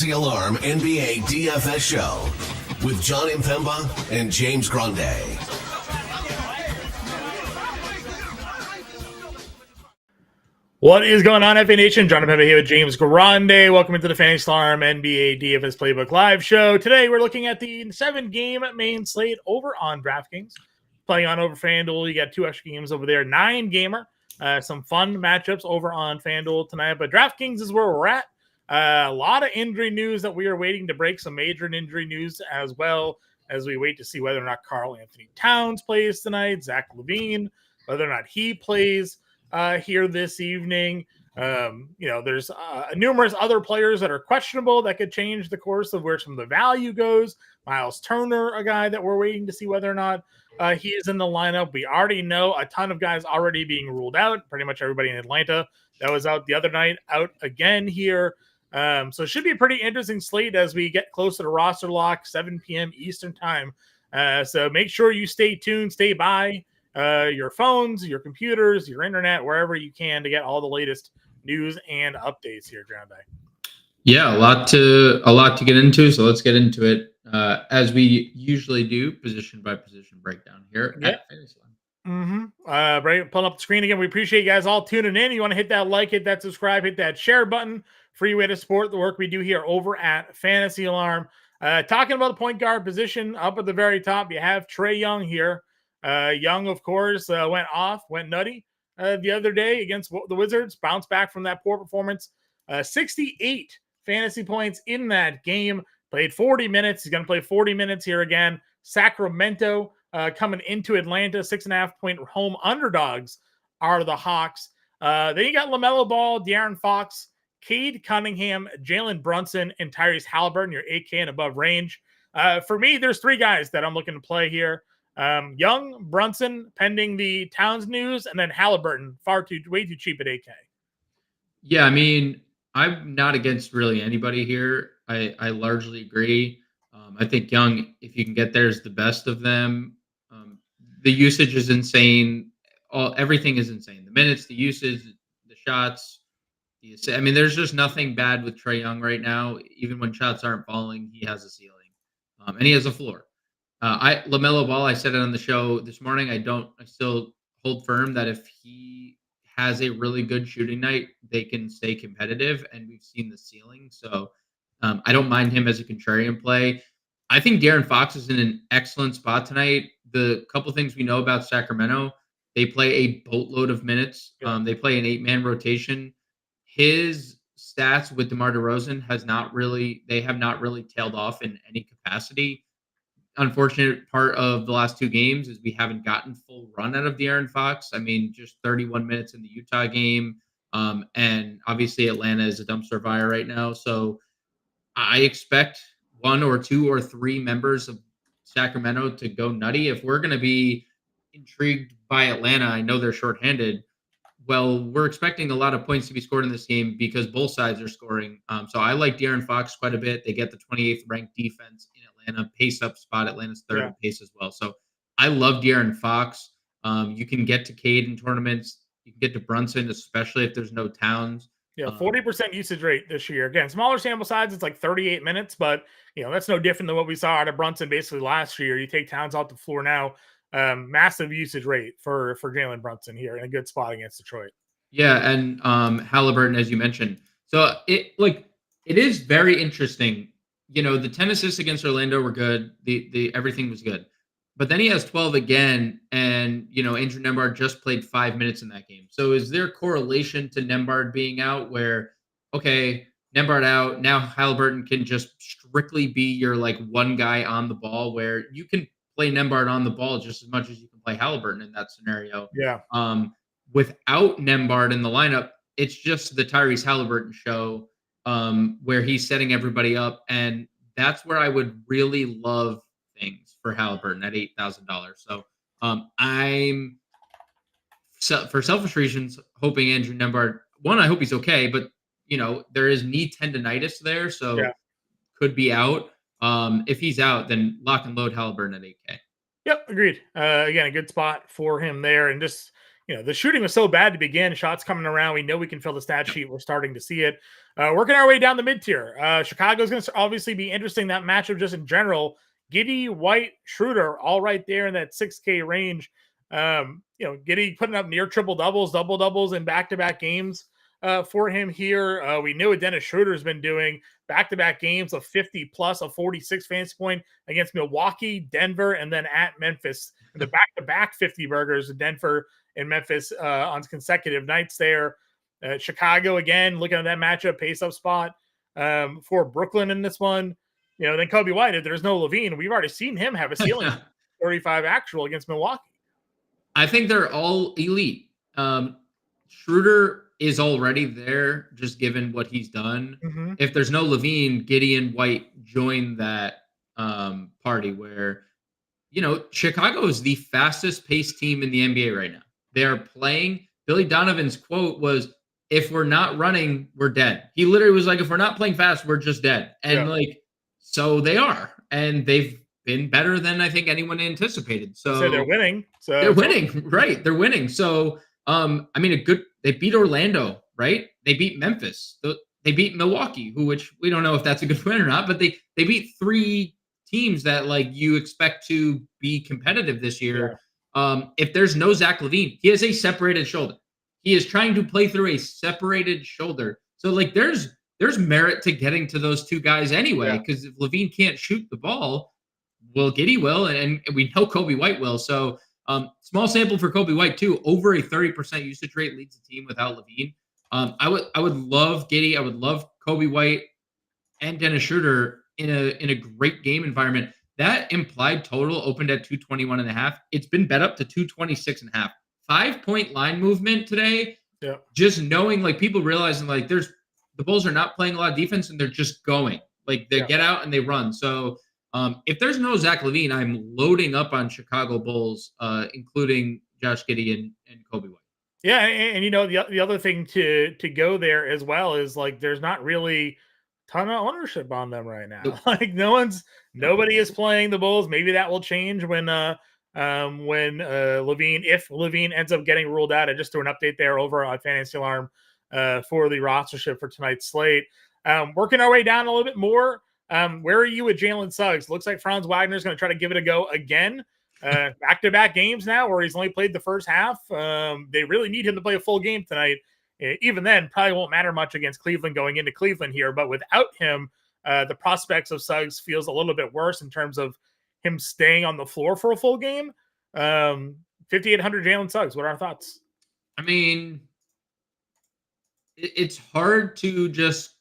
The Alarm NBA DFS show with John Impemba and James Grande. What is going on, FA Nation? John Impemba here with James Grande. Welcome into the Fantasy Alarm NBA DFS Playbook live show. Today we're looking at the 7-game main slate over on DraftKings. Playing on over FanDuel, you got 2 extra games over there. 9-gamer, some fun matchups over on FanDuel tonight. But DraftKings is where we're at. A lot of injury news that we are waiting to break. Some major injury news as well as we wait to see whether or not Karl Anthony Towns plays tonight, Zach LaVine, whether or not he plays here this evening. There's numerous other players that are questionable that could change the course of where some of the value goes. Miles Turner, a guy that we're waiting to see whether or not he is in the lineup. We already know a ton of guys already being ruled out. Pretty much everybody in Atlanta that was out the other night, out again here. So it should be a pretty interesting slate as we get closer to roster lock, 7 p.m. Eastern time. So make sure you stay tuned, stay by your phones, your computers, your internet, wherever you can to get all the latest news and updates here, Grande. Yeah, a lot to get into. So let's get into it as we usually do, position by position breakdown here at Fantasy Line. Pulling up the screen again. We appreciate you guys all tuning in. You want to hit that like, hit that subscribe, hit that share button. Free way to support the work we do here over at Fantasy Alarm. Talking about the point guard position up at the very top, you have Trae Young here. Young, of course, went nutty the other day against the Wizards. Bounced back from that poor performance. 68 fantasy points in that game. Played 40 minutes. He's going to play 40 minutes here again. Sacramento coming into Atlanta, 6.5-point home underdogs are the Hawks. Then you got LaMelo Ball, De'Aaron Fox, Cade Cunningham, Jalen Brunson, and Tyrese Halliburton, your 8K and above range. For me, there's 3 guys that I'm looking to play here. Young, Brunson, pending the Towns news, and then Halliburton, way too cheap at 8K. Yeah, I mean, I'm not against really anybody here. I largely agree. I think Young, if you can get there, is the best of them. The usage is insane. Everything is insane. The minutes, the usage, the shots. I mean, there's just nothing bad with Trae Young right now. Even when shots aren't falling, he has a ceiling, and he has a floor. LaMelo Ball, I said it on the show this morning. I still hold firm that if he has a really good shooting night, they can stay competitive, and we've seen the ceiling. So I don't mind him as a contrarian play. I think De'Aaron Fox is in an excellent spot tonight. The couple things we know about Sacramento, they play a boatload of minutes. They play an 8-man rotation. His stats with DeMar DeRozan have not really tailed off in any capacity. Unfortunate part of the last 2 games is we haven't gotten full run out of De'Aaron Fox. I mean, just 31 minutes in the Utah game. And obviously Atlanta is a dumpster fire right now. So I expect 1 or 2 or 3 members of Sacramento to go nutty. If we're going to be intrigued by Atlanta, I know they're shorthanded. Well, we're expecting a lot of points to be scored in this game because both sides are scoring. So I like De'Aaron Fox quite a bit. They get the 28th ranked defense in Atlanta, pace up spot. Atlanta's third in pace as well. So I love De'Aaron Fox. You can get to Cade in tournaments. You can get to Brunson, especially if there's no Towns. Yeah, 40% usage rate this year. Again, smaller sample size, it's like 38 minutes, but that's no different than what we saw out of Brunson basically last year. You take Towns off the floor now. Massive usage rate for Jalen Brunson here in a good spot against Detroit. Yeah, and Halliburton, as you mentioned. So it is very interesting. The 10 assists against Orlando were good. The everything was good. But then he has 12 again, and Andrew Nembhard just played 5 minutes in that game. So is there correlation to Nembhard being out where, okay, Nembhard out, now Halliburton can just strictly be your one guy on the ball, where you can play Nembhard on the ball just as much as you can play Halliburton in that scenario. Yeah. Without Nembhard in the lineup, it's just the Tyrese Halliburton show where he's setting everybody up. And that's where I would really love things for Halliburton at $8,000. So I'm, for selfish reasons, hoping Andrew Nembhard, I hope he's okay, but there is knee tendonitis there, so could be out. If he's out, then lock and load Halliburton at 8K. Yep, agreed. Again, a good spot for him there, and just the shooting was so bad to begin. Shots coming around. We know we can fill the stat sheet. We're starting to see it. Working our way down the mid tier. Chicago's going to obviously be interesting. That matchup just in general. Giddey, White, Schroeder, all right there in that 6K range. Giddey putting up near triple doubles in back-to-back games for him here. We knew what Dennis Schroeder's been doing. Back-to-back games of 50 plus, a 46 fantasy point against Milwaukee, Denver, and then at Memphis. And the back-to-back 50 burgers, Denver and Memphis on consecutive nights there. Chicago, again, looking at that matchup, pace-up spot for Brooklyn in this one. Then Kobe White, if there's no Levine, we've already seen him have a ceiling 35 actual against Milwaukee. I think they're all elite. Schroeder is already there, just given what he's done. Mm-hmm. If there's no Levine, Giddey and White join that party where, Chicago is the fastest paced team in the NBA right now. They are playing. Billy Donovan's quote was, "If we're not running, we're dead." He literally was like, "If we're not playing fast, we're just dead." And so they are, and they've been better than I think anyone anticipated. So they're winning. They're winning, right? They're winning. So, they beat Orlando, right? They beat Memphis. They beat Milwaukee, which we don't know if that's a good win or not, but they beat 3 teams that you expect to be competitive this year. Yeah. If there's no Zach LaVine, he has a separated shoulder. He is trying to play through a separated shoulder. So there's merit to getting to those 2 guys anyway, because if LaVine can't shoot the ball, well, Giddey will, and we know Kobe White will. So small sample for Kobe White too. Over a 30% usage rate leads the team without LaVine. I would love Giddey. I would love Kobe White and Dennis Schroeder in a great game environment. That implied total opened at 221.5. It's been bet up to 226.5. 5-point line movement today. Yeah. Just knowing people realizing the Bulls are not playing a lot of defense and they're just going. They get out and they run. So if there's no Zach LaVine, I'm loading up on Chicago Bulls, including Josh Giddey and Kobe White. Yeah, and the other thing to go there as well is there's not really a ton of ownership on them right now. Nope. Nobody is playing the Bulls. Maybe that will change when Levine, if Levine ends up getting ruled out. I just threw an update there over on Fantasy Alarm for the rostership for tonight's slate. Working our way down a little bit more. Where are you with Jalen Suggs? Looks like Franz Wagner's going to try to give it a go again. Back-to-back games now where he's only played the first half. They really need him to play a full game tonight. Even then, probably won't matter much against Cleveland going into Cleveland here. But without him, the prospects of Suggs feels a little bit worse in terms of him staying on the floor for a full game. 5,800 Jalen Suggs. What are our thoughts? I mean, it's hard to just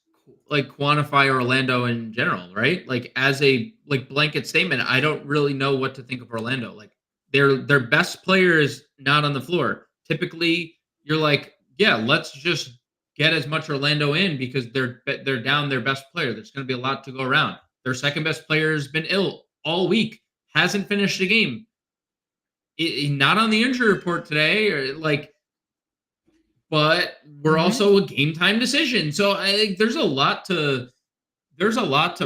quantify Orlando in general, right? As a blanket statement, I don't really know what to think of Orlando. Their best player is not on the floor. Typically, you're let's just get as much Orlando in because they're down their best player. There's going to be a lot to go around. Their second best player has been ill all week, hasn't finished the game. Not on the injury report today, but we're also a game time decision. So I think there's a lot to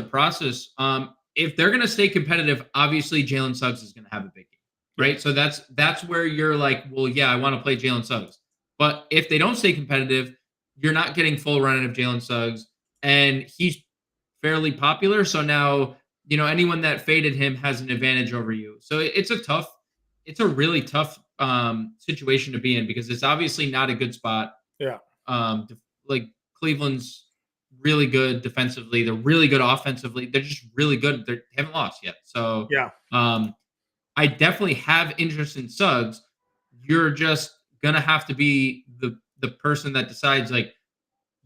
process. If they're going to stay competitive, obviously Jalen Suggs is going to have a big game, right? So that's where you're well, yeah, I want to play Jalen Suggs. But if they don't stay competitive, you're not getting full run of Jalen Suggs, and he's fairly popular. So now, anyone that faded him has an advantage over you. So it's a really tough situation to be in because it's obviously not a good spot. Yeah. Cleveland's really good defensively. They're really good offensively. They're just really good. They haven't lost yet. So yeah. I definitely have interest in Suggs. You're just going to have to be the person that decides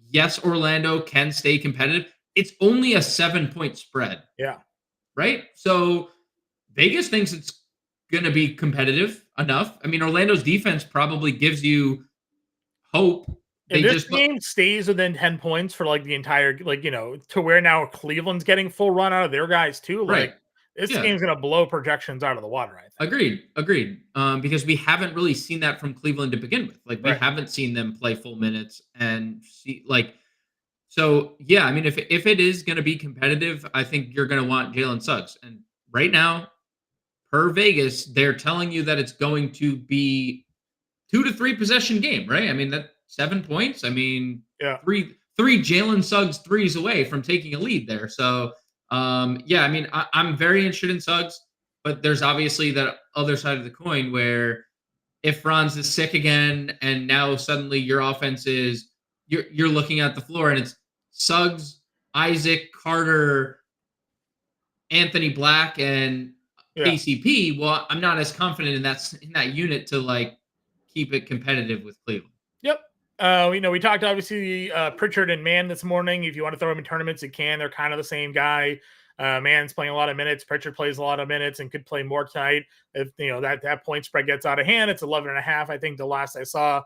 yes, Orlando can stay competitive. It's only a 7-point spread. Yeah. Right. So Vegas thinks it's going to be competitive enough. I mean, Orlando's defense probably gives you hope. If this game stays within 10 points for the entire, to where now Cleveland's getting full run out of their guys too. Right. This game's going to blow projections out of the water, I think. Agreed. Because we haven't really seen that from Cleveland to begin with. We haven't seen them play full minutes and see so yeah, I mean, if it is going to be competitive, I think you're going to want Jalen Suggs. And right now, per Vegas, they're telling you that it's going to be 2 to 3 possession game, right? I mean, that 7 points. I mean, Yeah. three Jalen Suggs threes away from taking a lead there. So, yeah, I mean, I'm very interested in Suggs, but there's obviously that other side of the coin where if Franz is sick again, and now suddenly your offense is you're looking at the floor and it's Suggs, Isaac, Carter, Anthony Black, and KCP. Well, I'm not as confident in that unit to like keep it competitive with Cleveland. Yep. We talked obviously Pritchard and Mann this morning. If you want to throw them in tournaments, you can. They're kind of the same guy. Mann's playing a lot of minutes. Pritchard plays a lot of minutes and could play more tonight. If that point spread gets out of hand, it's 11.5. I think the last I saw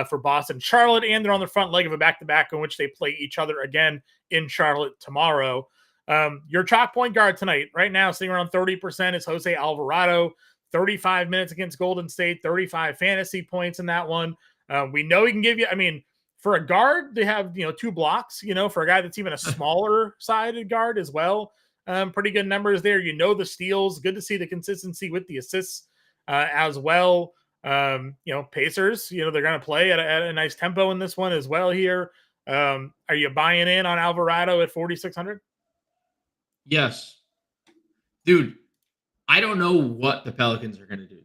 for Boston, Charlotte, and they're on the front leg of a back-to-back in which they play each other again in Charlotte tomorrow. Your chalk point guard tonight, right now, sitting around 30% is Jose Alvarado. 35 minutes against Golden State, 35 fantasy points in that one. We know he can give you, I mean, for a guard, they have, 2 blocks, for a guy that's even a smaller sided guard as well. Pretty good numbers there. The steals. Good to see the consistency with the assists as well. Pacers, they're going to play at a nice tempo in this one as well here. Are you buying in on Alvarado at 4,600? Yes. Dude, I don't know what the Pelicans are going to do.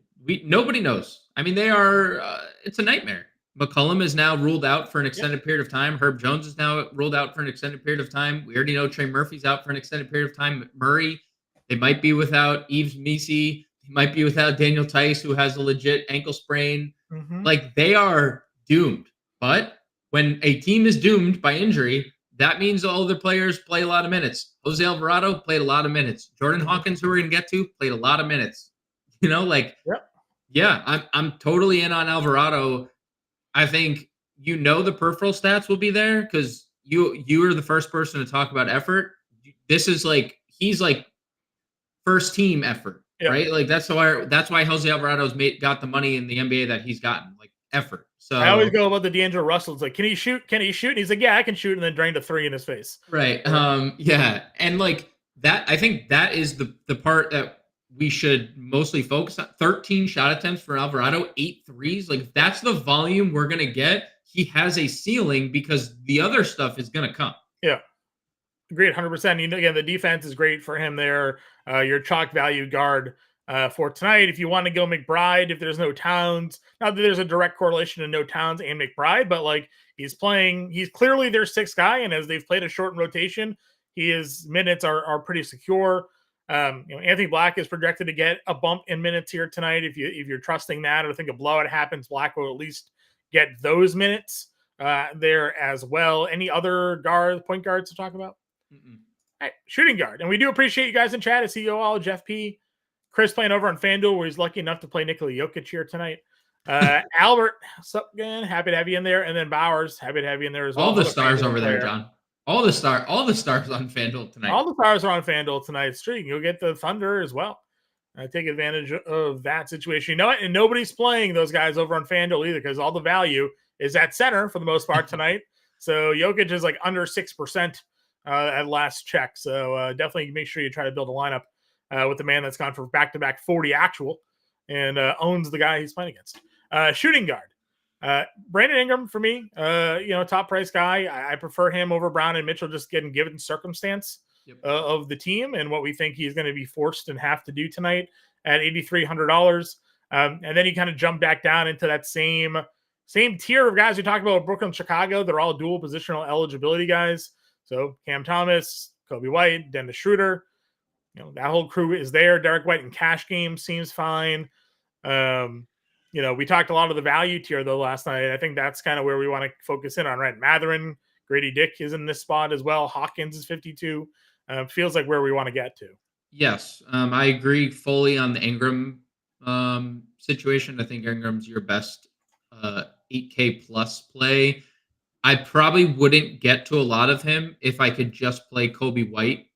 Nobody knows. I mean, they are, it's a nightmare. McCollum is now ruled out for an extended period of time. Herb Jones is now ruled out for an extended period of time. We already know Trey Murphy's out for an extended period of time. Murray, they might be without Yves Missi. They might be without Daniel Tice, who has a legit ankle sprain. Mm-hmm. Like, they are doomed. But when a team is doomed by injury, that means all their players play a lot of minutes. Jose Alvarado played a lot of minutes. Jordan Hawkins, who we're going to get to, played a lot of minutes. Yeah, I'm totally in on Alvarado. I think the peripheral stats will be there because you are the first person to talk about effort. This is like he's like first team effort, right? Like that's why Jose Alvarado's got the money in the NBA that he's gotten, like effort. So I always go about the D'Angelo Russell. It's like, can he shoot? Can he shoot? And he's like, yeah, I can shoot, and then drained a 3 in his face. Right. Yeah. And like that, I think that is the part that we should mostly focus on. 13 shot attempts for Alvarado, 8 threes. Like, if that's the volume we're going to get, he has a ceiling because the other stuff is going to come. Yeah. Agreed, 100%. Again, the defense is great for him there. Your chalk value guard for tonight. If you want to go McBride, if there's no Towns, not that there's a direct correlation to no Towns and McBride, but like he's clearly their 6th guy. And as they've played a short rotation, his minutes are pretty secure. Anthony Black is projected to get a bump in minutes here tonight. If you're trusting that, or think a blowout happens, Black will at least get those minutes there as well. Any other point guards to talk about? Mm-mm. All right, shooting guard. And we do appreciate you guys in chat. I see you all, Jeff P. Chris playing over on FanDuel, where he's lucky enough to play Nikola Jokic here tonight. Albert, what's up again? Happy to have you in there. And then Bowers, happy to have you in there as well. All the stars over there, John. All the stars on FanDuel tonight. All the stars are on FanDuel tonight. Streak. You'll get the Thunder as well. Take advantage of that situation. You know what? And nobody's playing those guys over on FanDuel either, because all the value is at center for the most part tonight. So Jokic is like under 6% at last check. So definitely make sure you try to build a lineup with the man that's gone for back-to-back 40 actual and owns the guy he's playing against. Shooting guard. Brandon Ingram for me, top price guy. I prefer him over Brown and Mitchell, just given circumstance of the team and what we think he's going to be forced and have to do tonight at $8,300. And then you kind of jump back down into that same tier of guys we talked about with Brooklyn, Chicago. They're all dual positional eligibility guys. So Cam Thomas, Kobe White, Dennis Schroeder, that whole crew is there. Derek White in cash game seems fine. We talked a lot of the value tier though last night. I think that's kind of where we want to focus in on, right? Matherin, Grady Dick is in this spot as well. Hawkins is 52. Feels like where we want to get to. Yes, I agree fully on the Ingram situation. I think Ingram's your best 8K plus play. I probably wouldn't get to a lot of him if I could just play Kobe White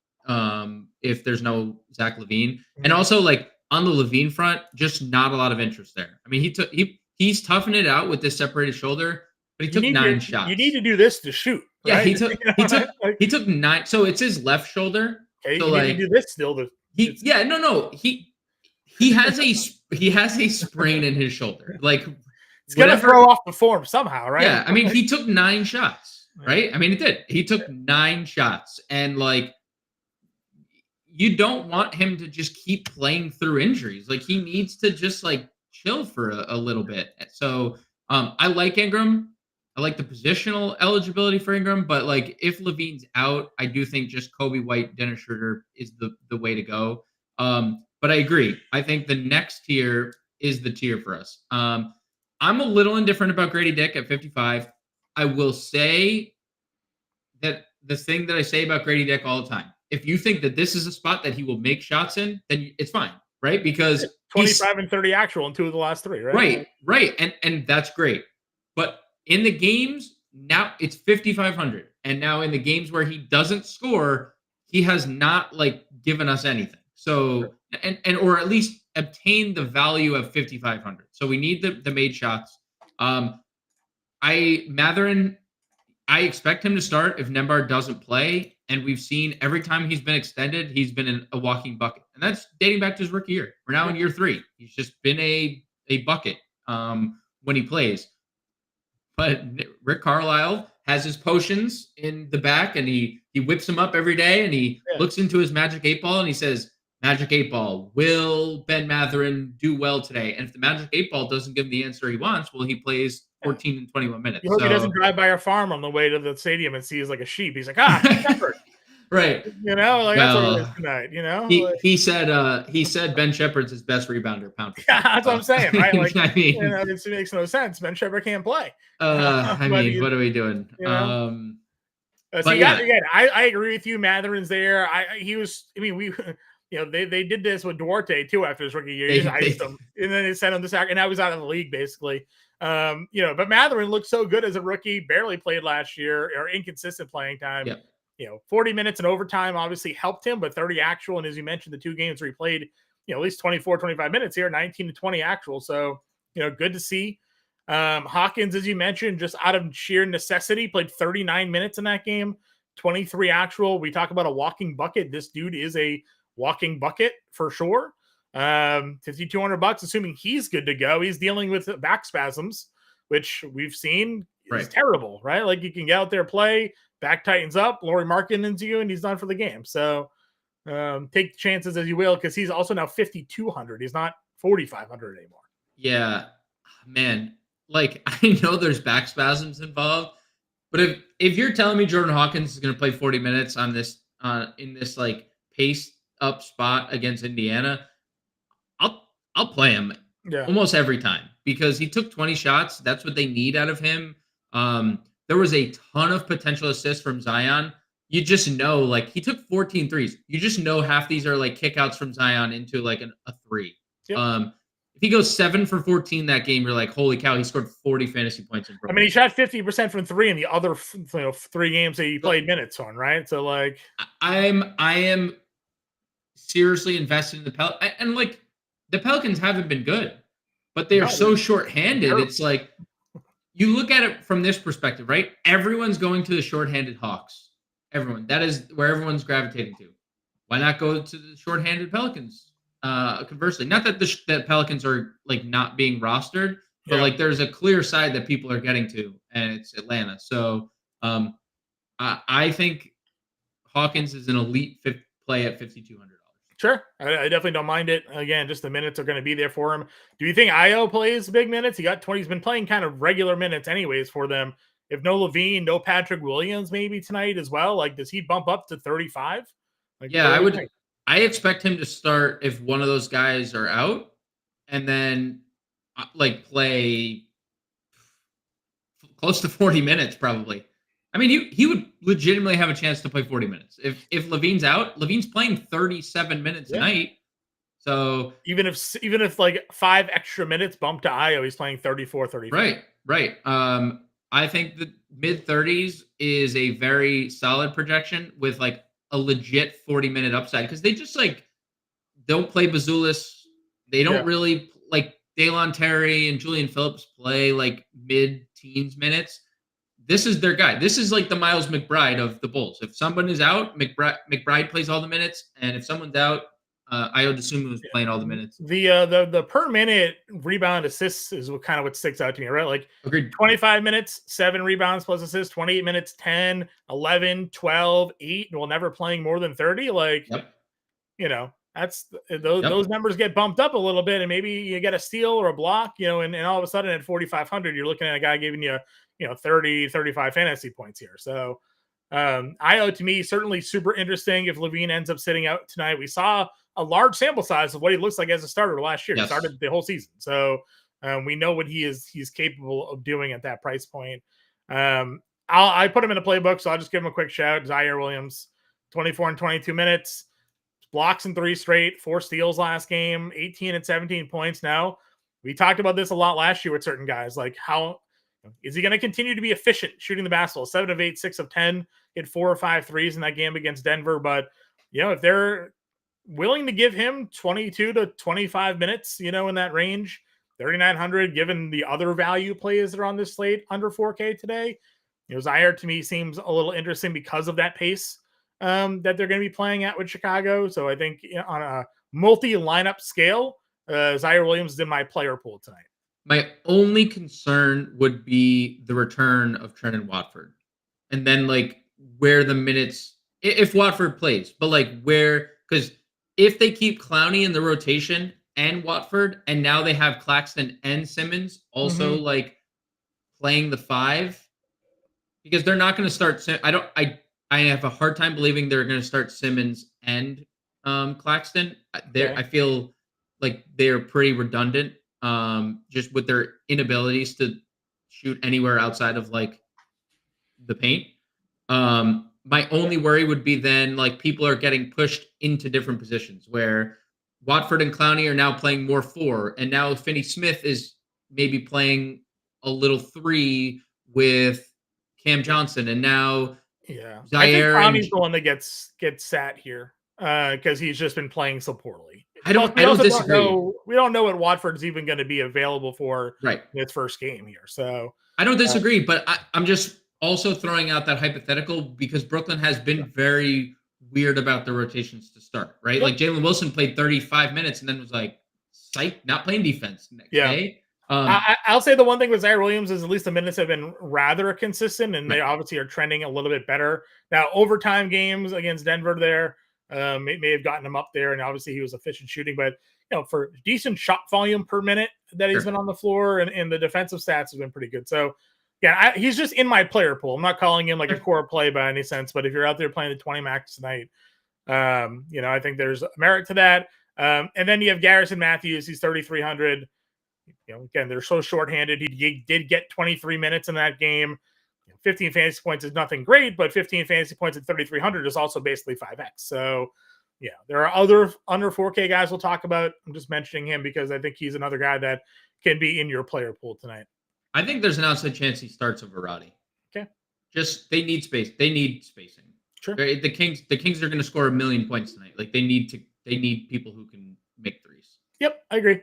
if there's no Zach LaVine. Mm-hmm. And also, like, on the LaVine front, just not a lot of interest there. I mean, he's toughing it out with this separated shoulder, but he took 9 shots. You need to do this to shoot. Yeah, right? he took 9. So it's his left shoulder. Okay, so you need to do this still. He has a sprain in his shoulder. Like, It's going to throw off the form somehow, right? Yeah, I mean, he took 9 shots, right? I mean, it did. He took 9 shots, and like, you don't want him to just keep playing through injuries. Like, he needs to just like chill for a little bit. So I like Ingram. I like the positional eligibility for Ingram, but like if Levine's out, I do think just Kobe White, Dennis Schroeder is the way to go. But I agree. I think the next tier is the tier for us. I'm a little indifferent about Grady Dick at 55. I will say that the thing that I say about Grady Dick all the time, if you think that this is a spot that he will make shots in, then it's fine, right? Because 25 and 30 actual in 2 of the last 3, right? Right. And that's great. But in the games, now it's 5,500. And now in the games where he doesn't score, he has not like given us anything. So, and or at least obtain the value of 5,500. So we need the made shots. Mathurin, I expect him to start if Nembhard doesn't play. And we've seen every time he's been extended, he's been in a walking bucket. And that's dating back to his rookie year. We're now in year 3. He's just been a bucket when he plays. But Rick Carlisle has his potions in the back, and he whips them up every day, and he looks into his magic 8 ball, and he says, Magic 8 ball, will Ben Mathurin do well today? And if the Magic 8 ball doesn't give him the answer he wants, well, he plays 14 and 21 minutes. You hope he doesn't drive by our farm on the way to the stadium and sees like a sheep. He's like, Shepherd. Right. Like that's what it is tonight, He said Ben Shepherd's his best rebounder pound for pound. That's what I'm saying, right? Like, I mean, it makes no sense. Ben Shepherd can't play. I mean, what are we doing? I agree with you. Mathurin's there. They did this with Duarte too after his rookie year. He iced him, and then they sent him to sack, and I was out of the league basically. But Mathurin looked so good as a rookie, barely played last year, or inconsistent playing time. Yep. 40 minutes in overtime obviously helped him, but 30 actual. And as you mentioned, the 2 games where he played, at least 24, 25 minutes here, 19 to 20 actual. So, good to see. Hawkins, as you mentioned, just out of sheer necessity, played 39 minutes in that game, 23 actual. We talk about a walking bucket. This dude is a walking bucket for sure. $5,200, assuming he's good to go. He's dealing with back spasms, which we've seen is terrible, right? Like, you can get out there, play, back tightens up, Lauri Markkanen into you, and he's done for the game. So take the chances as you will, because he's also now 5,200. He's not 4,500 anymore. Yeah, man. Like, I know there's back spasms involved, but if you're telling me Jordan Hawkins is going to play 40 minutes on this in this like paced up spot against Indiana, I'll play him almost every time, because he took 20 shots. That's what they need out of him. There was a ton of potential assists from Zion. You just know, like, he took 14 threes. You just know half these are like kickouts from Zion into like a 3. Yep. If he goes 7 for 14 that game, you're like, holy cow, he scored 40 fantasy points in Brooklyn. I mean, he shot 50% from 3 in the other 3 games that he played minutes on, right? So like, I am seriously invested in the Pelicans, and like, the Pelicans haven't been good, but they are so shorthanded. It's like, you look at it from this perspective, right? Everyone's going to the shorthanded Hawks. Everyone. That is where everyone's gravitating to. Why not go to the shorthanded Pelicans? Conversely, not that the Pelicans are like not being rostered, but like there's a clear side that people are getting to, and it's Atlanta. So I think Hawkins is an elite play at $5,200. Sure. I definitely don't mind it. Again, just the minutes are going to be there for him. Do you think Io plays big minutes? He got 20. He's been playing kind of regular minutes anyways for them. If no Levine, no Patrick Williams maybe tonight as well, like, does he bump up to 35? Like, I expect him to start if one of those guys are out, and then like play close to 40 minutes probably. I mean, he would legitimately have a chance to play 40 minutes. If Levine's out, Levine's playing 37 minutes a night. So even if like 5 extra minutes bump to Io, he's playing 34, 35. Right. I think the mid 30s is a very solid projection with like a legit 40-minute upside, because they just like don't play Bazulis. They don't really like Daylon Terry and Julian Phillips play like mid-teens minutes. This is their guy. This is like the Miles McBride of the Bulls. If someone is out, McBride plays all the minutes, and if someone's out, I would assume he was playing all the minutes. The per minute rebound assists is what sticks out to me, right? Like Agreed. 25 minutes, 7 rebounds plus assists, 28 minutes, 10, 11, 12, 8, well, never playing more than 30. Like, Yep. That's those numbers get bumped up a little bit, and maybe you get a steal or a block, and all of a sudden at 4,500, you're looking at a guy giving you, 30, 35 fantasy points here. So, Io to me certainly super interesting. If Levine ends up sitting out tonight, we saw a large sample size of what he looks like as a starter last year. He started the whole season, so we know what he's capable of doing at that price point. I put him in a playbook, so I'll just give him a quick shout. Zaire Williams, 24 and 22 minutes. Blocks in 3 straight, 4 steals last game, 18 and 17 points. Now, we talked about this a lot last year with certain guys. Like, how is he going to continue to be efficient shooting the basketball? 7 of 8, 6 of 10, hit 4 or 5 threes in that game against Denver. But, if they're willing to give him 22 to 25 minutes, in that range, 3,900, given the other value plays that are on this slate under 4K today, Zaire to me seems a little interesting because of that pace that they're going to be playing at with Chicago. So I think on a multi-lineup scale, Zaire Williams is in my player pool tonight. My only concern would be the return of Trenton Watford. And then, where the minutes, if Watford plays, but because if they keep Clowney in the rotation and Watford, and now they have Claxton and Simmons also, playing the 5, because they're not going to start. I have a hard time believing they're going to start Simmons and Claxton. I feel like they're pretty redundant, just with their inabilities to shoot anywhere outside of the paint. My only worry would be then people are getting pushed into different positions where Watford and Clowney are now playing more 4, and now Finney Smith is maybe playing a little 3 with Cam Johnson, and now. Yeah, Zaire I think Clowney's the one that gets sat here because he's just been playing so poorly. I don't disagree. We don't know what Watford's even going to be available for in its first game here. So I don't disagree, but I'm just also throwing out that hypothetical because Brooklyn has been very weird about the rotations to start, right? Like Jalen Wilson played 35 minutes and then was psych, not playing defense next day. I'll say the one thing with Zaire Williams is at least the minutes have been rather consistent, and they obviously are trending a little bit better. Now, overtime games against Denver there may have gotten him up there, and obviously he was efficient shooting. But, for decent shot volume per minute that he's been on the floor, and the defensive stats have been pretty good. So, he's just in my player pool. I'm not calling him a core play by any sense, but if you're out there playing the 20 max tonight, I think there's merit to that. And then you have Garrison Matthews. He's 3,300. Again, they're so shorthanded. He did get 23 minutes in that game. 15 fantasy points is nothing great, but 15 fantasy points at 3,300 is also basically 5x. So, there are other under 4K guys we'll talk about. I'm just mentioning him because I think he's another guy that can be in your player pool tonight. I think there's an outside chance he starts over Roddy. Okay. Just they need space. They need spacing. Sure. The Kings are going to score 1 million points tonight. They need people who can make threes. Yep, I agree.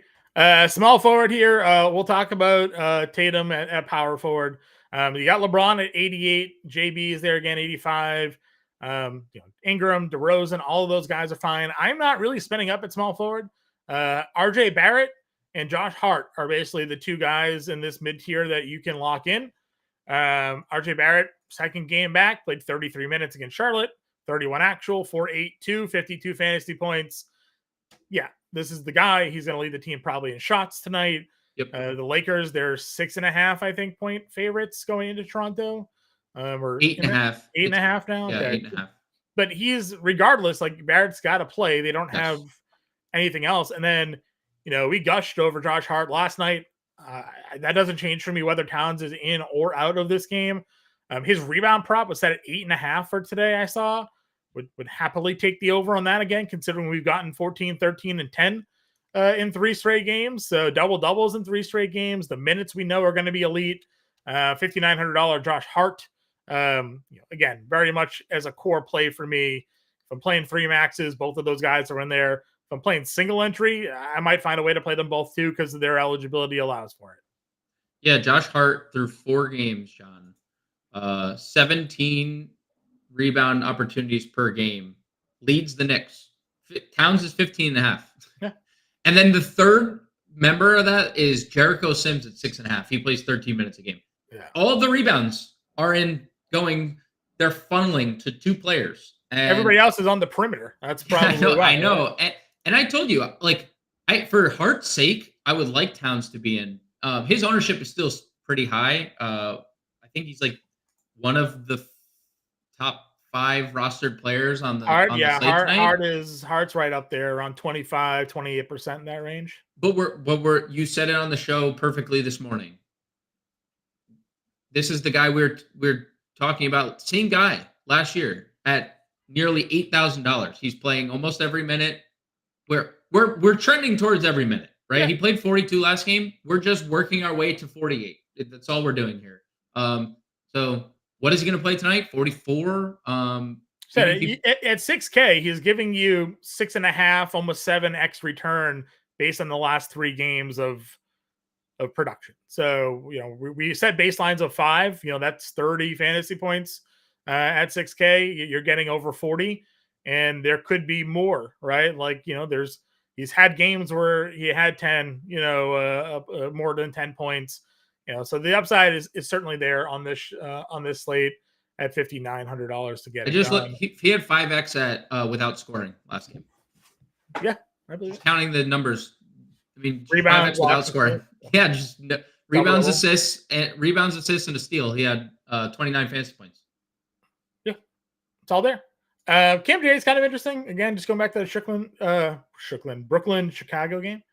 Small forward here. We'll talk about Tatum at power forward. You got LeBron at 88. JB is there again, 85. Ingram, DeRozan, all of those guys are fine. I'm not really spending up at small forward. RJ Barrett and Josh Hart are basically the 2 guys in this mid-tier that you can lock in. RJ Barrett, second game back, played 33 minutes against Charlotte, 31 actual, 4-8-2, 52 fantasy points. Yeah, this is the guy. He's going to lead the team probably in shots tonight. Yep. The Lakers, they're 6.5, I think, point favorites going into Toronto. Or 8.5. 8.5 now. Yeah, okay. 8.5. But he's regardless. Barrett's got to play. They don't have anything else. And then, we gushed over Josh Hart last night. That doesn't change for me whether Towns is in or out of this game. His rebound prop was set at 8.5 for today. I saw would happily take the over on that again, considering we've gotten 14, 13, and 10 in 3 straight games. So double doubles in 3 straight games. The minutes we know are going to be elite. $5,900 Josh Hart. Again, very much as a core play for me. If I'm playing 3 maxes, both of those guys are in there. If I'm playing single entry, I might find a way to play them both too because their eligibility allows for it. Yeah, Josh Hart through 4 games, John. 17 rebound opportunities per game. Leads the Knicks Towns is 15.5. Yeah. And then the third member of that is Jericho Sims at 6.5. He plays 13 minutes a game. Yeah. All of the rebounds are they're funneling to 2 players. And Everybody else is on the perimeter. That's probably I know. And I told you, like, for Hart's sake, I would like Towns to be in. His ownership is still pretty high. I think he's like one of the top 5 rostered players on the Hart, on yeah, the slate tonight. Hart's right up there, around 25, 28% in that range. But you said it on the show perfectly this morning. This is the guy we're talking about. Same guy last year at nearly $8,000. He's playing almost every minute. We're trending towards every minute, right? Yeah. He played 42 last game. We're just working our way to 48. That's all we're doing here. So what is he going to play tonight? 44. At 6K, he's giving you 6.5, almost 7x return based on the last 3 games of production. So, we said baselines of 5, that's 30 fantasy points at 6K. You're getting over 40, and there could be more, right? Like, he's had games where he had 10, more than 10 points, so the upside is certainly there on this slate at $5,900 to get it. Just look, he had 5x at without scoring last game. Yeah, I believe. Just counting the numbers. I mean, rebounds 5x without scoring. Yeah, just rebounds, assists, and a steal. He had 29 fantasy points. Yeah, it's all there. Cam J is kind of interesting. Again, just going back to the Brooklyn, Chicago game.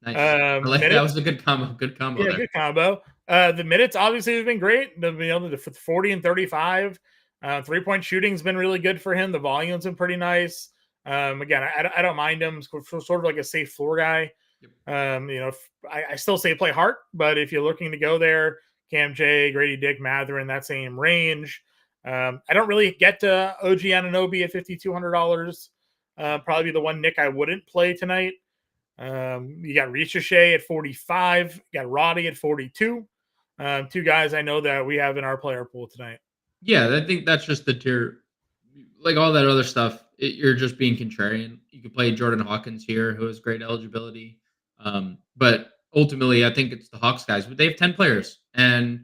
Nice. That was a good combo. Good combo. Yeah, good combo. The minutes obviously have been great. The 40 and 35. 3-point shooting's been really good for him. The volume's been pretty nice. Again, I don't mind him. Sort of like a safe floor guy. Yep. I still say play Hart, but if you're looking to go there, Cam J, Grady Dick, Mather in that same range. I don't really get to OG Anunoby at $5,200. Probably the one Nick I wouldn't play tonight. You got Ricochet at 45. You got Roddy at 42. 2 guys I know that we have in our player pool tonight. Yeah, I think that's just the tier. Like all that other stuff, you're just being contrarian. You could play Jordan Hawkins here, who has great eligibility. But ultimately, I think it's the Hawks guys. They have 10 players, and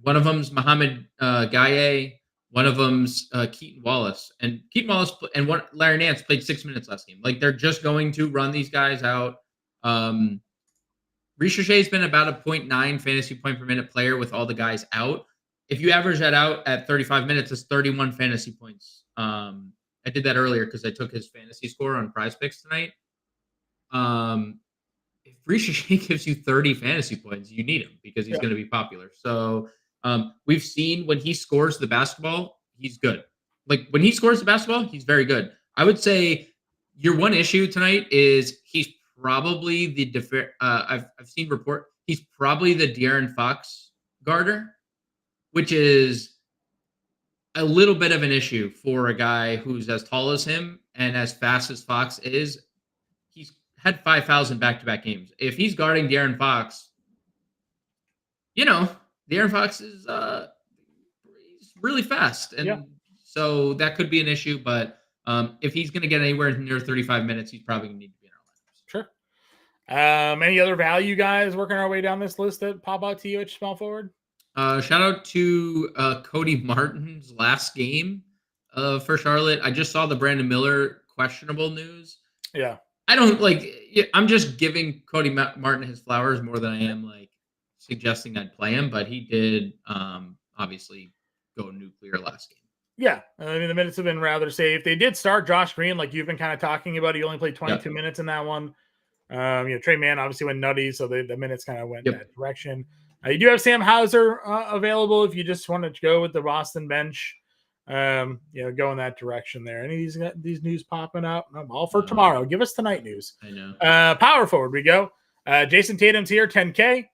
one of them's Mohamed Gaye. One of them's Keaton Wallace. And Keaton Wallace and Larry Nance played 6 minutes last game. Like, they're just going to run these guys out. Ricochet's been about a 0.9 fantasy point per minute player with all the guys out. If you average that out at 35 minutes, it's 31 fantasy points. I did that earlier because I took his fantasy score on Prize Picks tonight. If Ricochet gives you 30 fantasy points, you need him because he's going to be popular. So we've seen when he scores the basketball, he's good. Like, when he scores the basketball, he's very good. I would say your one issue tonight is he's probably I've seen report he's probably the De'Aaron Fox guarder, which is a little bit of an issue for a guy who's as tall as him and as fast as Fox is. He's had 5,000 back-to-back games. If he's guarding De'Aaron Fox, De'Aaron Fox is he's really fast. And so that could be an issue. But if he's going to get anywhere near 35 minutes, he's probably going to need to be in our lineups. Sure. Any other value guys working our way down this list that pop out to you at small forward? Shout out to Cody Martin's last game for Charlotte. I just saw the Brandon Miller questionable news. Yeah. I'm just giving Cody Martin his flowers more than I am suggesting I'd play him, but he did obviously go nuclear last game. Yeah. I mean, the minutes have been rather safe. They did start Josh Green, like you've been kind of talking about. He only played 22 minutes in that one. Trey Mann obviously went nutty, so the minutes kind of went that direction. You do have Sam Hauser available if you just want to go with the Boston bench. Go in that direction there. Any of these news popping up? All for tomorrow. Give us tonight news. I know. Power forward we go. Jason Tatum's here, 10K.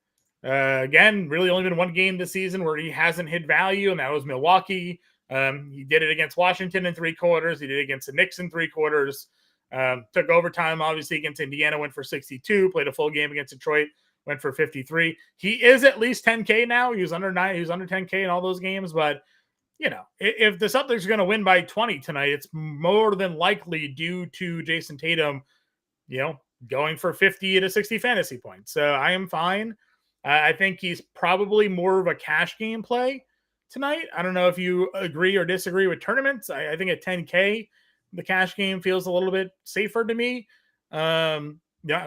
Again, really only been one game this season where he hasn't hit value, and that was Milwaukee. He did it against Washington in 3 quarters. He did it against the Knicks in 3 quarters. Took overtime, obviously, against Indiana, went for 62. Played a full game against Detroit, went for 53. He is at least 10K now. He was under 10K in all those games, but if the Celtics are going to win by 20 tonight, it's more than likely due to Jason Tatum, going for 50 to 60 fantasy points. So I am fine. I think he's probably more of a cash game play tonight. I don't know if you agree or disagree with tournaments. I think at 10K, the cash game feels a little bit safer to me. I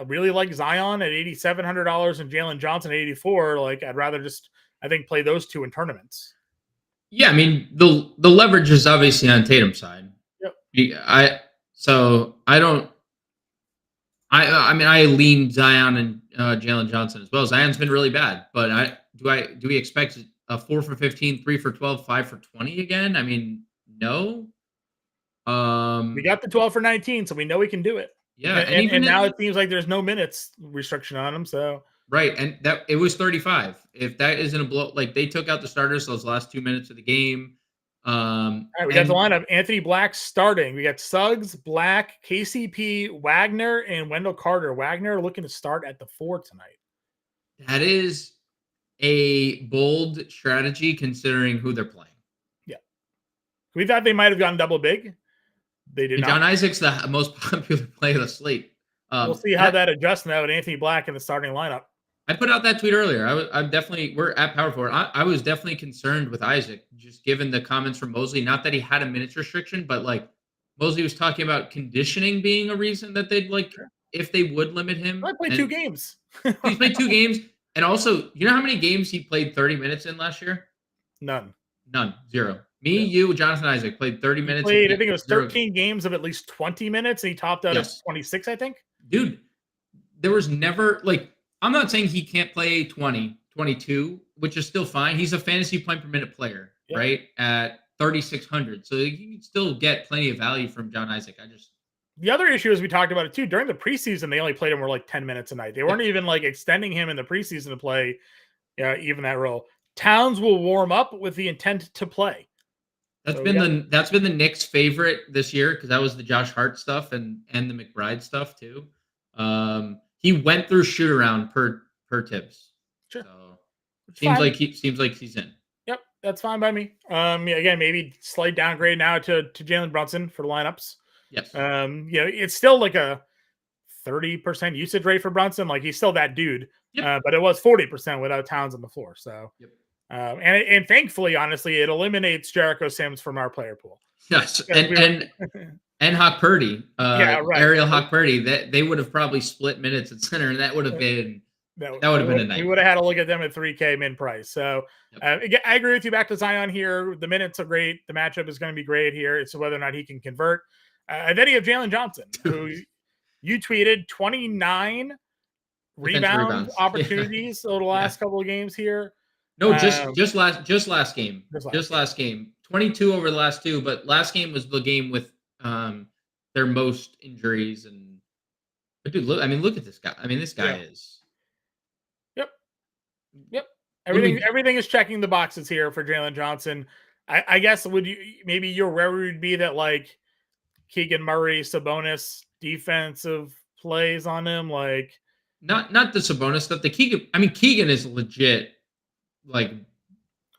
really like Zion at $8,700 and Jalen Johnson at 84. Like, I'd rather just, I think, play those two in tournaments. Yeah, I mean, the leverage is obviously on Tatum's side. Yep. I lean Zion and Jalen Johnson as well. Zion's been really bad, but do we expect a 4 for 15, 3 for 12, 5 for 20 again? I mean, no. We got the 12 for 19, so we know we can do it. Yeah, and now it seems like there's no minutes restriction on him. So right, and that it was 35. If that isn't a blow, like they took out the starters those last 2 minutes of the game. All right, we got the lineup. Anthony Black starting. We got Suggs, Black, KCP, Wagner, and Wendell Carter. Wagner looking to start at the 4 tonight. That is a bold strategy considering who they're playing. Yeah, we thought they might have gone double big. They did not. John Isaac's the most popular play of the slate. We'll see how that adjusts now with Anthony Black in the starting lineup. I put out that tweet earlier. We're at Power Forward. I was definitely concerned with Isaac, just given the comments from Mosley. Not that he had a minutes restriction, but like Mosley was talking about conditioning being a reason that they'd if they would limit him. I played 2 games. He's played 2 games. And also, you know how many games he played 30 minutes in last year? None. 0. Me, you, Jonathan Isaac played 30 minutes. I think it was 13 games of at least 20 minutes. And he topped out at 26, I think. Dude, there was never I'm not saying he can't play 20, 22, which is still fine. He's a fantasy point per minute player, right? At 3,600. So you can still get plenty of value from John Isaac. The other issue is we talked about it too. During the preseason, they only played him for 10 minutes a night. They weren't even extending him in the preseason to play even that role. Towns will warm up with the intent to play. That's been the Knicks' favorite this year because that was the Josh Hart stuff and the McBride stuff too. He went through shoot around per Tibbs. Sure. So seems like he's in. Yep, that's fine by me. Again, maybe slight downgrade now to Jalen Brunson for the lineups. Yes. It's still a 30% usage rate for Brunson. He's still that dude. Yep. But it was 40% without Towns on the floor. So and thankfully, honestly, it eliminates Jericho Sims from our player pool. Yes. And Hawk Purdy, Ariel Hawk Purdy, that they would have probably split minutes at center, and that would have been a night. We would have had to look at them at 3K min price. So I agree with you. Back to Zion here. The minutes are great. The matchup is going to be great here. It's whether or not he can convert. Then you have Jalen Johnson, who you tweeted 29 rebound opportunities over the last couple of games here. No, just last game. 22 over the last 2, but last game was the game with their most injuries. But dude, look at this guy. This guy is. Yep. Everything is checking the boxes here for Jalen Johnson. I guess maybe your worry would be that Keegan Murray, Sabonis defensive plays on him, not the Sabonis stuff. The Keegan is legit.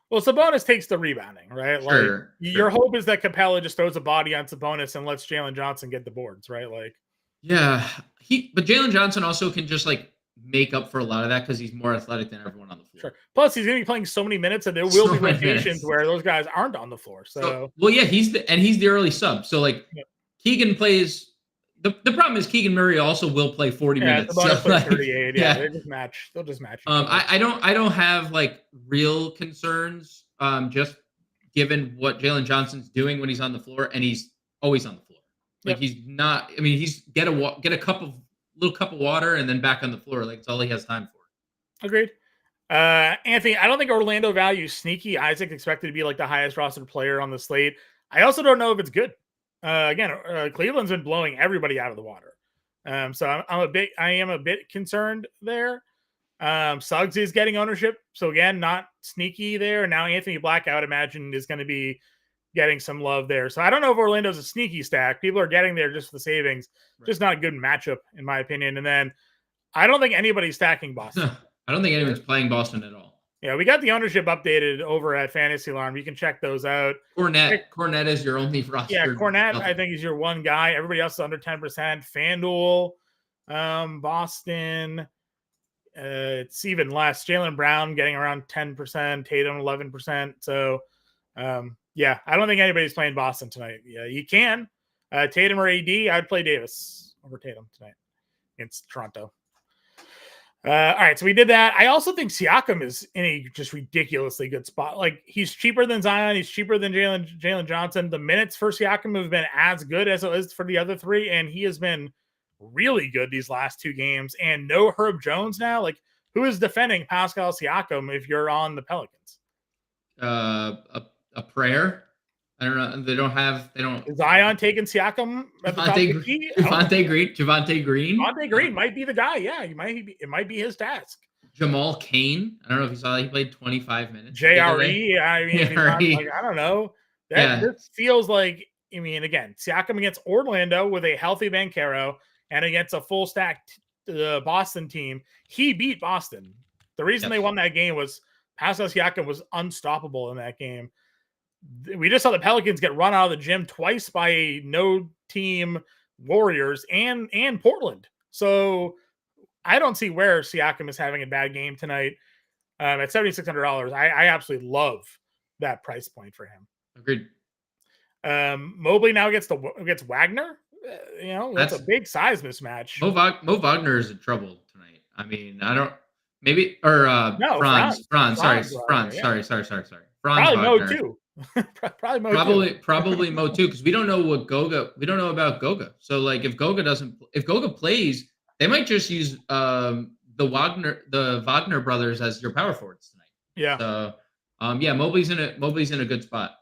Well, Sabonis takes the rebounding, right? Sure. Your hope is that Capella just throws a body on Sabonis and lets Jalen Johnson get the boards, right? But Jalen Johnson also can just make up for a lot of that because he's more athletic than everyone on the floor. Sure. Plus, he's going to be playing so many minutes, and there will be rotations where those guys aren't on the floor. So he's the early sub. So Keegan plays. The problem is Keegan Murray also will play 40 minutes. So 38. They'll just match. I don't have real concerns. Just given what Jalen Johnson's doing when he's on the floor, and he's always on the floor. He's not. He's get a little cup of water and then back on the floor. It's all he has time for. Agreed. Anthony, I don't think Orlando values Sneaky Isaac expected to be the highest rostered player on the slate. I also don't know if it's good. Cleveland's been blowing everybody out of the water. So I am a bit concerned there. Suggs is getting ownership. So again, not Sneaky there. Now Anthony Black, I would imagine, is going to be getting some love there. So I don't know if Orlando's a sneaky stack. People are getting there just for the savings. Right. Just not a good matchup, in my opinion. And then I don't think anybody's stacking Boston. I don't think anyone's playing Boston at all. Yeah, we got the ownership updated over at Fantasy Alarm. You can check those out. Cornette is your only roster. Yeah, Cornette, I think, is your one guy. Everybody else is under 10%. FanDuel, Boston, it's even less. Jaylen Brown getting around 10%, Tatum 11%. So, yeah, I don't think anybody's playing Boston tonight. Yeah, you can. Tatum or AD, I'd play Davis over Tatum tonight against Toronto. All right, so we did that. I also think Siakam is in a just ridiculously good spot. Like, he's cheaper than Zion. He's cheaper than Jalen Johnson. The minutes for Siakam have been as good as it is for the other three, and he has been really good these last two games. And no Herb Jones now. Like, who is defending Pascal Siakam if you're on the Pelicans? A prayer. I don't know. They don't. Is Zion taking Siakam at the top of the key? Javonte Green. Javonte Green might be the guy. Yeah, it might be his task. Jamal Cain. I don't know if you saw that. He played 25 minutes. JRE. I mean, like, I don't know. This feels like, I mean, again, Siakam against Orlando with a healthy Banchero and against a full stack Boston team. He beat Boston. The reason they won that game was Pascal Siakam was unstoppable in that game. We just saw the Pelicans get run out of the gym twice by no team Warriors and Portland. So I don't see where Siakam is having a bad game tonight. At $7,600, I absolutely love that price point for him. Agreed. Mobley now gets Wagner. That's a big size mismatch. Mo Wagner is in trouble tonight. I mean, I don't maybe or no, Franz. Sorry. Probably Mo too. Probably Mo too, because we don't know about Goga. So like if Goga plays, they might just use the Wagner brothers as your power forwards tonight. Yeah. So Mobley's in a good spot.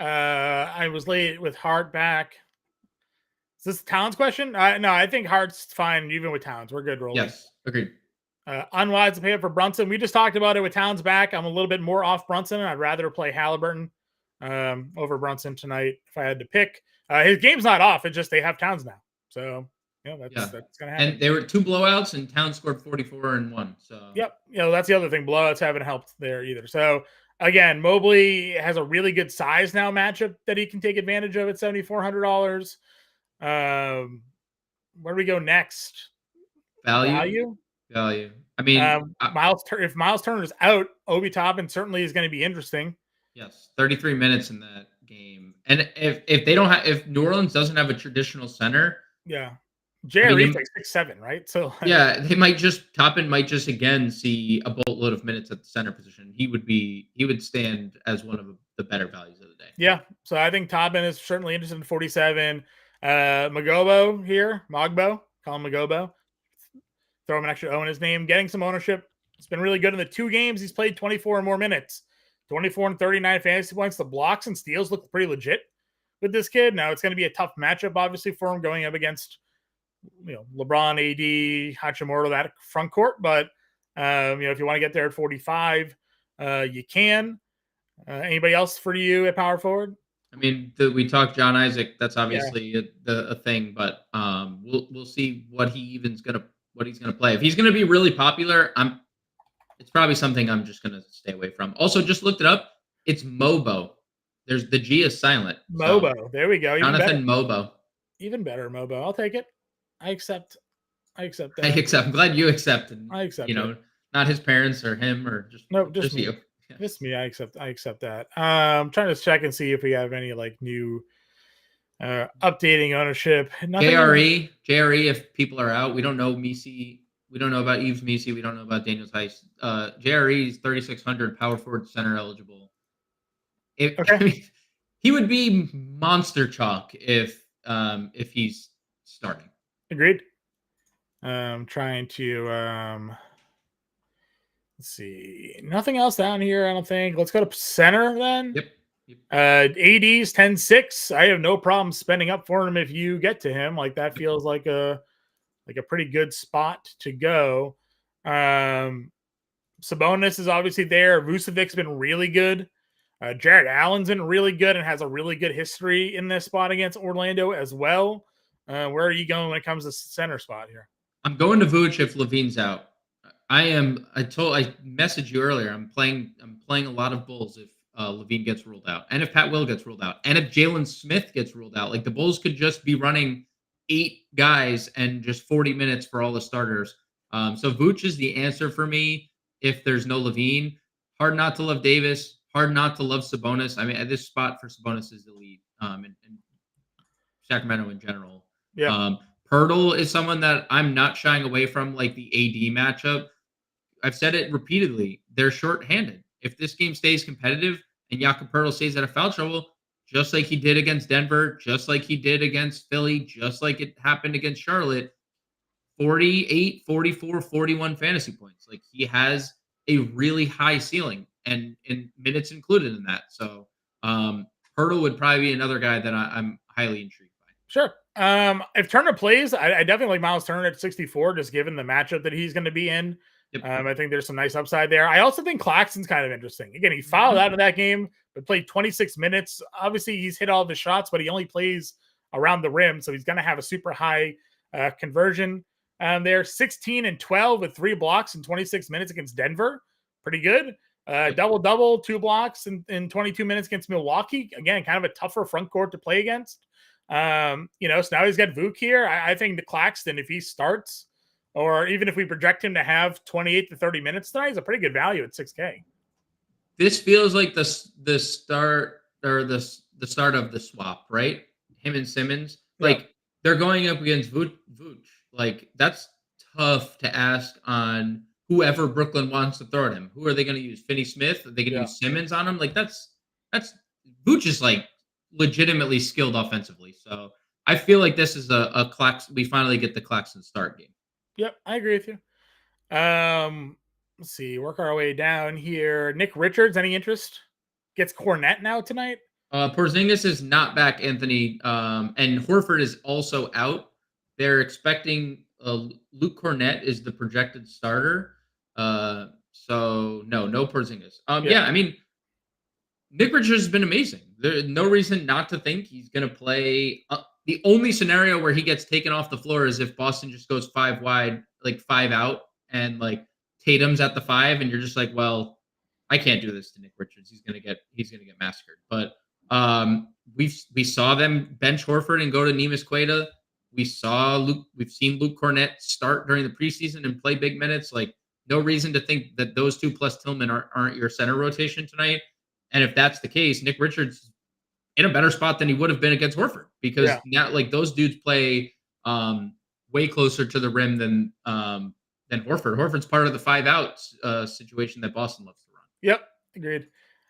I was late with Hart back. Is this Towns question? No, I think Hart's fine even with Towns. We're good rolling. Yes, agreed. Unwise to pay up for Brunson. We just talked about it with Towns back. I'm a little bit more off Brunson. I'd rather play Halliburton over Brunson tonight if I had to pick. His game's not off. It's just they have Towns now. So, that's going to happen. And there were 2 blowouts, and Towns scored 44 and 1. So, yep. That's the other thing. Blowouts haven't helped there either. So, again, Mobley has a really good size now matchup that he can take advantage of at $7,400. Where do we go next? Value. I mean, if Miles Turner's out, Obi Toppin certainly is going to be interesting. Yes, 33 minutes in that game, and if New Orleans doesn't have a traditional center, Jerry's like 6'7", right? So Toppin might just again see a boatload of minutes at the center position. He would stand as one of the better values of the day. Yeah, so I think Toppin is certainly interested in 47. Mogbo, call him Magobo. Throw him an extra O in his name, getting some ownership. It's been really good in the 2 games. He's played 24 or more minutes, 24 and 39 fantasy points. The blocks and steals look pretty legit with this kid. Now it's going to be a tough matchup, obviously, for him going up against, LeBron, AD, Hachimura, that front court. But, if you want to get there at 45, you can. Anybody else for you at power forward? I mean, we talked John Isaac. That's obviously a thing, but we'll see what he's going to play. If he's going to be really popular, it's probably something I'm just going to stay away from. Also, just looked it up. It's Mobo. There's the G is silent. Mobo. So, there we go. Jonathan Mobo. Even better, Mobo. I'll take it. I accept that. I'm glad you accepted. I accept it. Not his parents or him or just me. You. Yes. Just me. I accept that. I'm trying to check and see if we have any new updating ownership. JRE, if people are out, we don't know Misi. We don't know about Yves Misi. We don't know about Daniel Tice. JRE is 3,600 power forward center eligible. He would be monster chalk if he's starting. Agreed. Trying to let's see. Nothing else down here, I don't think. Let's go to center then. Yep. AD's 10-6. I have no problem spending up for him if you get to him. Like, that feels like a pretty good spot to go. Sabonis is obviously there. Vucevic's been really good. Jared Allen's been really good and has a really good history in this spot against Orlando as well. Where are you going when it comes to center spot here? I'm going to Vooch if Levine's out. I messaged you earlier. I'm playing a lot of Bulls if Levine gets ruled out, and if Pat Will gets ruled out, and if Jalen Smith gets ruled out. Like the Bulls could just be running 8 guys and just 40 minutes for all the starters. So Vooch is the answer for me if there's no Levine. Hard not to love Davis. Hard not to love Sabonis. I mean, at this spot for Sabonis is elite. And Sacramento in general. Yeah. Pirtle is someone that I'm not shying away from, like the AD matchup. I've said it repeatedly. They're shorthanded. If this game stays competitive and Jakob Pirtle stays out of foul trouble, just like he did against Denver, just like he did against Philly, just like it happened against Charlotte, 48, 44, 41 fantasy points. Like he has a really high ceiling and minutes included in that. So Pirtle would probably be another guy that I'm highly intrigued by. Sure. If Turner plays, I definitely like Miles Turner at 64, just given the matchup that he's going to be in. Yep. I think there's some nice upside there. I also think Claxton's kind of interesting. Again, he fouled out of that game, but played 26 minutes. Obviously, he's hit all the shots, but he only plays around the rim, so he's going to have a super high conversion. They're 16 and 12 with 3 blocks in 26 minutes against Denver. Pretty good. Double-double, 2 blocks in 22 minutes against Milwaukee. Again, kind of a tougher front court to play against. So now he's got Vuk here. I think the Claxton, if he starts, or even if we project him to have 28 to 30 minutes tonight, he's a pretty good value at 6K. This feels like the start or the start of the swap, right? Him and Simmons, like they're going up against Vooch. Like that's tough to ask on whoever Brooklyn wants to throw at him. Who are they going to use? Finney Smith? Are they going to use Simmons on him? Like that's Vooch is like legitimately skilled offensively. So I feel like this is a Claxton. We finally get the Claxton start game. Yep, I agree with you. Let's see, work our way down here. Nick Richards, any interest? Gets Cornette now tonight. Porzingis is not back, Anthony, and Horford is also out. They're expecting Luke Cornette is the projected starter. So no Porzingis. Yeah, I mean, Nick Richards has been amazing. There's no reason not to think he's going to play. The only scenario where he gets taken off the floor is if Boston just goes 5 wide, like 5 out, and like Tatum's at the 5, and you're just like, well, I can't do this to Nick Richards. He's gonna get massacred. But we saw them bench Horford and go to Neemias Queta. We've seen Luke Cornette start during the preseason and play big minutes. Like no reason to think that those 2 plus Tillman aren't your center rotation tonight. And if that's the case, Nick Richards in a better spot than he would have been against Horford because now like those dudes play way closer to the rim than Horford. Horford's part of the 5 outs situation that Boston loves to run. Yep, agreed.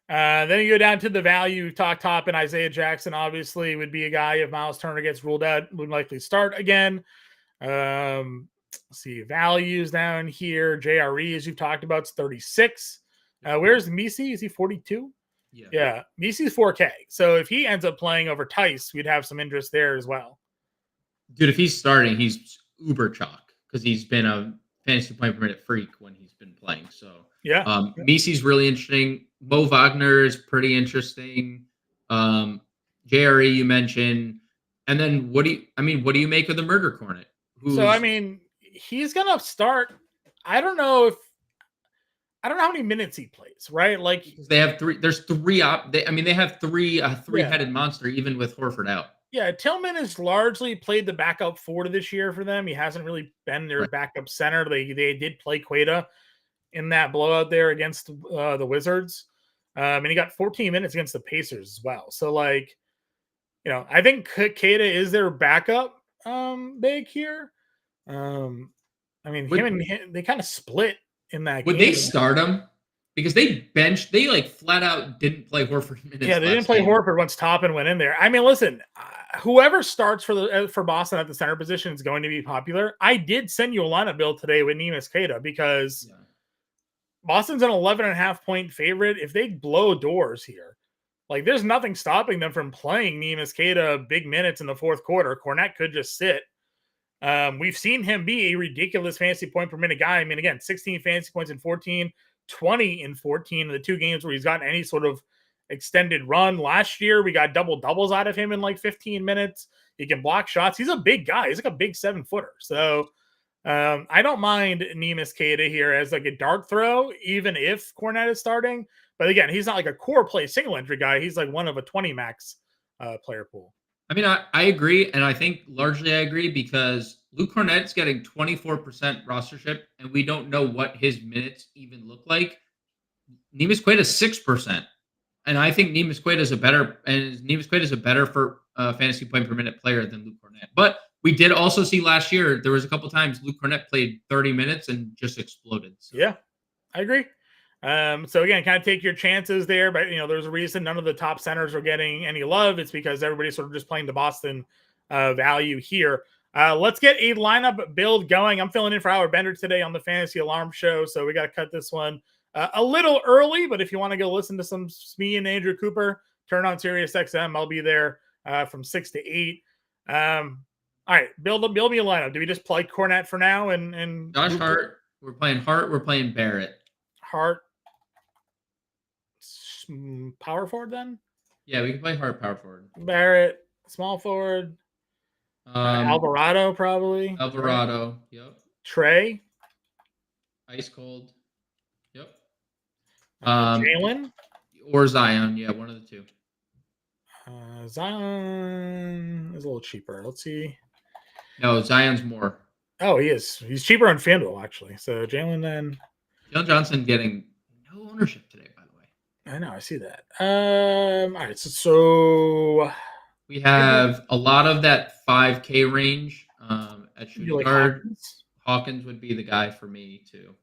Then you go down to the value talk top, and Isaiah Jackson obviously would be a guy if Miles Turner gets ruled out, would likely start again. Let's see, values down here. JRE, as you've talked about, is 36. Where's Misi? Is he 42? Yeah. Misi's 4K. So if he ends up playing over Tice, we'd have some interest there as well. Dude, if he's starting, he's uber chalk because he's been a fantasy point per minute freak when he's been playing. So Misi's really interesting. Mo Wagner is pretty interesting. JRE you mentioned, and then what do you make of the Murder Cornet? He's gonna start. I don't know how many minutes he plays, right? Like they have 3. There's 3 they have 3-headed monster even with Horford out. Yeah, Tillman has largely played the backup 4 this year for them. He hasn't really been their backup center. They did play Queta in that blowout there against the Wizards. And he got 14 minutes against the Pacers as well. So, like, I think Queta is their backup big here. Him and him, they kind of split in that game. Would they start him? Because they flat out didn't play Horford minutes. Yeah, they didn't play Horford once Toppin went in there. I mean, listen, whoever starts for Boston at the center position is going to be popular. I did send you a lineup build today with Neemias Queta because Boston's an 11.5 point favorite. If they blow doors here, like there's nothing stopping them from playing Neemias Queta big minutes in the fourth quarter. Cornette could just sit. We've seen him be a ridiculous fantasy point per minute guy. I mean, again, 16 fantasy points in 14, 20 in 14 in the 2 games where he's gotten any sort of extended run. Last year, we got double doubles out of him in like 15 minutes. He can block shots. He's a big guy. He's like a big 7-footer. So I don't mind Nemus Keita here as like a dart throw, even if Cornette is starting. But again, he's not like a core play single entry guy. He's like one of a 20 max player pool. I mean, I agree, and I think largely I agree because Luke Cornett's getting 24% rostership, and we don't know what his minutes even look like. Nemus Quaid is 6%, and I think Nemus Quaid is a better for fantasy point per minute player than Luke Cornett. But we did also see last year there was a couple times Luke Cornett played 30 minutes and just exploded. So. Yeah, I agree. So again, kind of take your chances there, but there's a reason none of the top centers are getting any love. It's because everybody's sort of just playing the Boston value here. Let's get a lineup build going. I'm filling in for Howard Bender today on the Fantasy Alarm Show, so we got to cut this one a little early. But if you want to go listen to some me and Andrew Cooper, turn on Sirius XM. I'll be there from 6 to 8. All right, build me a lineup. Do we just play Cornette for now and Josh Hart? We're playing Hart. We're playing Barrett. Hart. Power forward then? Yeah, we can play Hart power forward. Barrett, small forward. Alvarado probably. Alvarado, right? Yep. Trey. Ice cold. Yep. Jalen. Or Zion, yeah, one of the two. Zion is a little cheaper. Let's see. No, Zion's more. Oh, he is. He's cheaper on FanDuel, actually. So Jalen then. Jalen Johnson getting no ownership today, by the way. I know, I see that. All right, so we have a lot of that 5K range at shooting guard. Hawkins would be the guy for me too.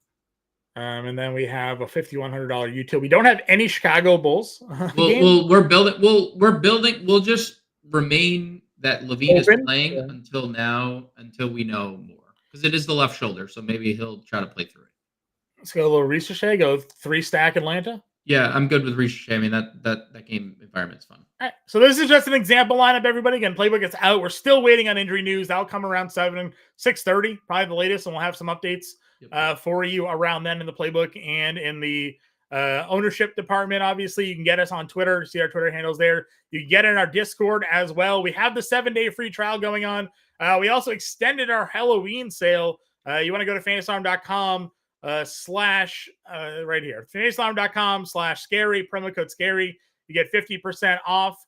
And then we have a $5,100 util. We don't have any Chicago Bulls. We're building. We'll just remain that Levine is playing until we know more, because it is the left shoulder, so maybe he'll try to play through it. Let's go a little Ricochet. Go 3-stack Atlanta. Yeah, I'm good with Ricochet. I mean, that game environment's fun. All right, so this is just an example lineup, everybody. Again, Playbook is out. We're still waiting on injury news. That'll come around 6:30, probably the latest, and we'll have some updates for you around then in the Playbook and in the ownership department. Obviously, you can get us on Twitter. See our Twitter handles there. You can get in our Discord as well. We have the 7-day free trial going on. We also extended our Halloween sale. You want to go to fantasyalarm.com right here, fantasyalarm.com/scary, promo code scary. You get 50% off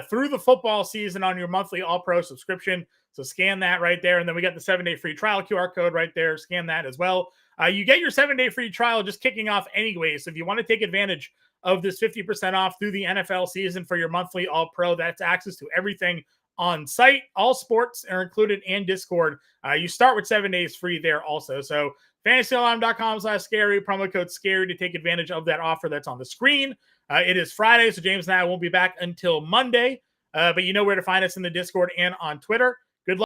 through the football season on your monthly All-Pro subscription. So scan that right there. And then we got the 7-day free trial QR code right there. Scan that as well. You get your 7-day free trial just kicking off anyway. So if you want to take advantage of this 50% off through the NFL season for your monthly All-Pro, that's access to everything on site. All sports are included, and Discord. You start with 7 days free there also. So fantasyalarm.com/scary, promo code scary to take advantage of that offer that's on the screen. It is Friday, so James and I won't be back until Monday. But you know where to find us in the Discord and on Twitter.